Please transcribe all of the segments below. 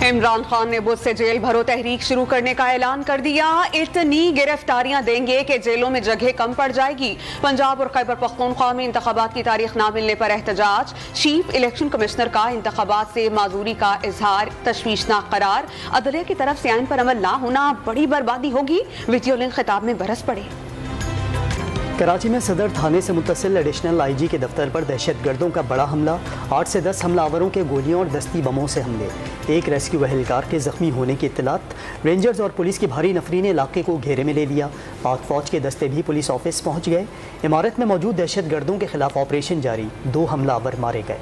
عمران خان نے بدھ سے جیل بھرو تحریک شروع کرنے کا اعلان کر دیا. اتنی گرفتاریاں دیں گے کہ جیلوں میں جگہ کم پڑ جائے گی. پنجاب اور خیبر پختونخوا میں انتخابات کی تاریخ نہ ملنے پر احتجاج. چیف الیکشن کمشنر کا انتخابات سے معذوری کا اظہار تشویشناک قرار. عدلیہ کی طرف سے آئین پر عمل نہ ہونا بڑی بربادی ہوگی. ویڈیو لنک خطاب میں برس پڑے. کراچی میں صدر تھانے سے متصل ایڈیشنل آئی جی کے دفتر پر دہشت گردوں کا بڑا حملہ. 8 سے 10 حملہ آوروں کے گولیوں اور دستی بموں سے حملے. ایک ریسکیو اہلکار کے زخمی ہونے کی اطلاعات. رینجرز اور پولیس کی بھاری نفری نے علاقے کو گھیرے میں لے لیا. پاک فوج کے دستے بھی پولیس آفس پہنچ گئے. عمارت میں موجود دہشت گردوں کے خلاف آپریشن جاری. 2 حملہ آور مارے گئے.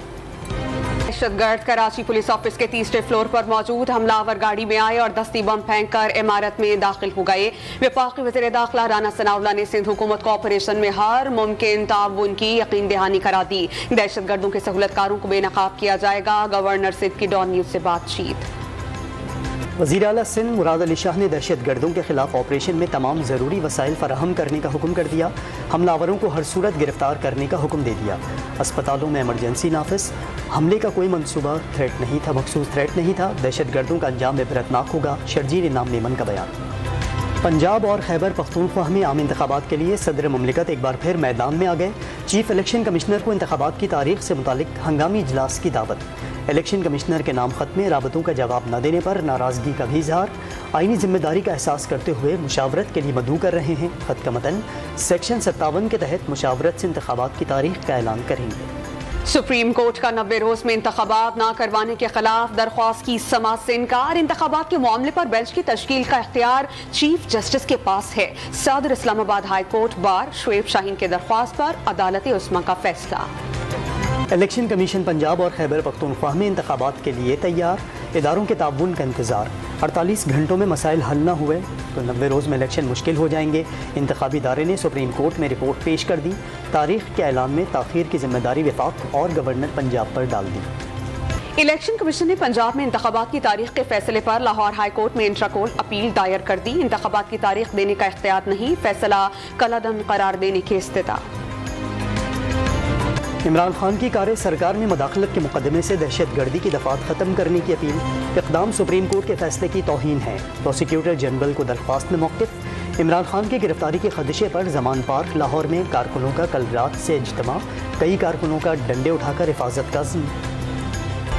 دہشت گرد کراچی پولیس آفس کے تیسرے فلور پر موجود حملہ آور گاڑی میں آئے اور دستی بم پھینک کر عمارت میں داخل ہو گئے. وفاقی وزیر داخلہ رانا ثناءاللہ نے سندھ حکومت کو آپریشن میں ہر ممکن تعاون کی یقین دہانی کرا دی. دہشت گردوں کے سہولت کاروں کو بے نقاب کیا جائے گا. گورنر سندھ کی ڈان نیوز سے بات چیت. وزیر اعلیٰ سندھ مراد علی شاہ نے دہشت گردوں کے خلاف آپریشن میں تمام ضروری وسائل فراہم کرنے کا حکم کر دیا. حملہ آوروں کو ہر صورت گرفتار کرنے کا حکم دے دیا. اسپتالوں میں ایمرجنسی نافذ. حملے کا کوئی منصوبہ مخصوص تھریٹ نہیں تھا. دہشت گردوں کا انجام عبرتناک ہوگا. شرجیل انعام میمن کا بیان. پنجاب اور خیبر پختونخوا میں عام انتخابات کے لیے صدر مملکت ایک بار پھر میدان میں آ گئے. چیف الیکشن کمشنر کو انتخابات کی تاریخ سے متعلق ہنگامی اجلاس کی دعوت. الیکشن کمشنر کے نام خط میں رابطوں کا جواب نہ دینے پر ناراضگی کا بھی اظہار. آئینی ذمہ داری کا احساس کرتے ہوئے مشاورت کے لیے مدعو کر رہے ہیں. خط کا متن سیکشن 57 کے تحت مشاورت سے انتخابات کی تاریخ کا اعلان کریں گے. سپریم کورٹ کا 90 روز میں انتخابات نہ کروانے کے خلاف درخواست کی سماعت سے انکار. انتخابات کے معاملے پر بینچ کی تشکیل کا اختیار چیف جسٹس کے پاس ہے. صدر اسلام آباد ہائی کورٹ بار شعیب شاہین کے درخواست پر عدالت عظمیٰ کا فیصلہ. الیکشن کمیشن پنجاب اور خیبر پختونخوا میں انتخابات کے لیے تیار. اداروں کے تعاون کا انتظار. 48 گھنٹوں میں مسائل حل نہ ہوئے تو 90 روز میں الیکشن مشکل ہو جائیں گے. انتخابی ادارے نے سپریم کورٹ میں رپورٹ پیش کر دی. تاریخ کے اعلان میں تاخیر کی ذمہ داری وفاق اور گورنر پنجاب پر ڈال دی. الیکشن کمیشن نے پنجاب میں انتخابات کی تاریخ کے فیصلے پر لاہور ہائی کورٹ میں انٹرا کول اپیل دائر کر دی. انتخابات کی تاریخ دینے کا اختیار نہیں. فیصلہ کالعدم قرار دینے کی استدعا. عمران خان کی کار سرکار میں مداخلت کے مقدمے سے دہشت گردی کی دفعات ختم کرنے کی اپیل. اقدام سپریم کورٹ کے فیصلے کی توہین ہے. پروسیکیوٹر جنرل کو درخواست میں موقف. عمران خان کی گرفتاری کے خدشے پر زمان پارک لاہور میں کارکنوں کا کل رات سے اجتماع. کئی کارکنوں کا ڈنڈے اٹھا کر حفاظت کا عزم.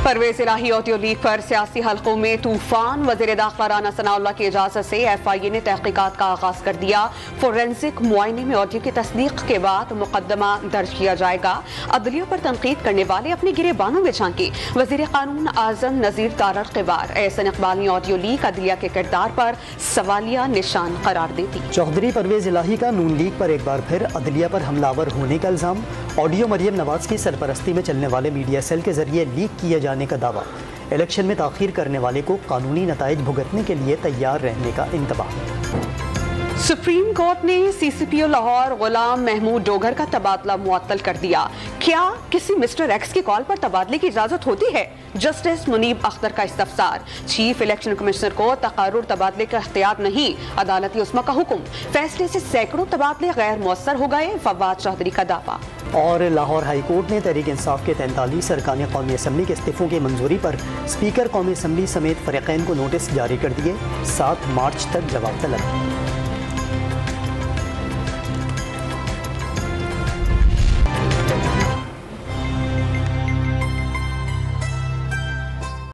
پرویز الہی آڈیو لیک پر سیاسی حلقوں میں طوفان. وزیر داخلہ رانا ثناءاللہ کی اجازت سے FIA نے تحقیقات کا آغاز کر دیا. فورینسک معائنے میں آڈیو کی تصدیق کے بعد مقدمہ درج کیا جائے گا. عدلیہ پر تنقید کرنے والے اپنے گرے بانوں میں جھانکے. وزیر قانون اعظم نذیر تارڑ قبار. احسن اقبال نے آڈیو لیک عدلیہ کے کردار پر سوالیہ نشان قرار دیتی. چوہدری پرویز الہی کا نون لیگ پر ایک بار پھر عدلیہ پر حملہ آور ہونے کا الزام. آڈیو مریم نواز کی سرپرستی میں چلنے والے میڈیا سیل کے ذریعے لیک کیے جانے کا دعویٰ. الیکشن میں تاخیر کرنے والے کو قانونی نتائج بھگتنے کے لیے تیار رہنے کا انتباہ. سپریم کورٹ نے CCPO لاہور غلام محمود ڈوگر کا تبادلہ معطل کر دیا. کیا کسی مسٹر ایکس کی کال پر تبادلے کی اجازت ہوتی ہے؟ جسٹس منیب اختر کا استفسار. چیف الیکشن کمشنر کو تقرر تبادلے کا اختیار نہیں. عدالت عظمیٰ کا حکم. فیصلے سے سینکڑوں تبادلے غیر مؤثر ہو گئے. فواد چودھری کا دعویٰ. اور لاہور ہائی کورٹ نے تحریک انصاف کے 43 ارکان قومی اسمبلی کے استعفوں کی منظوری پر اسپیکر قومی اسمبلی سمیت فریقین کو نوٹس جاری کر دیے. 7 مارچ تک جواب طلب.